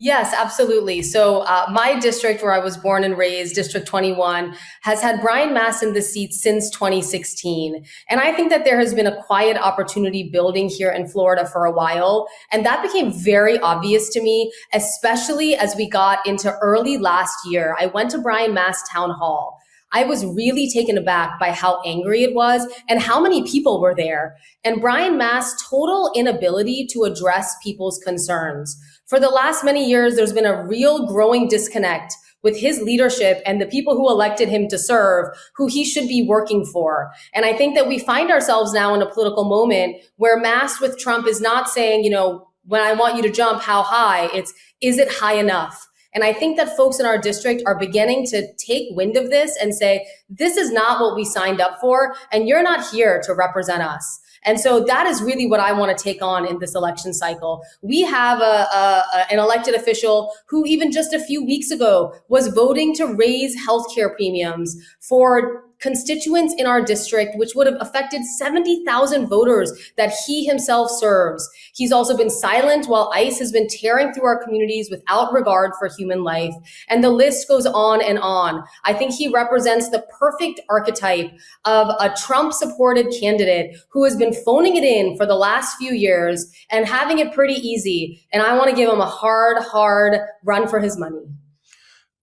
Yes, absolutely. So my district where I was born and raised, District 21, has had Brian Mast in the seat since 2016. And I think that there has been a quiet opportunity building here in Florida for a while. And that became very obvious to me, especially as we got into early last year. I went to Brian Mast Town Hall. I was really taken aback by how angry it was and how many people were there. And Brian Mast's total inability to address people's concerns. For the last many years, there's been a real growing disconnect with his leadership and the people who elected him to serve, who he should be working for. And I think that we find ourselves now in a political moment where Mast with Trump is not saying, when I want you to jump, how high? It's, is it high enough? And I think that folks in our district are beginning to take wind of this and say, this is not what we signed up for, and you're not here to represent us. And so that is really what I want to take on in this election cycle. We have an elected official who even just a few weeks ago was voting to raise healthcare premiums for constituents in our district, which would have affected 70,000 voters that he himself serves. He's also been silent while ICE has been tearing through our communities without regard for human life. And the list goes on and on. I think he represents the perfect archetype of a Trump-supported candidate who has been phoning it in for the last few years and having it pretty easy. And I want to give him a hard run for his money.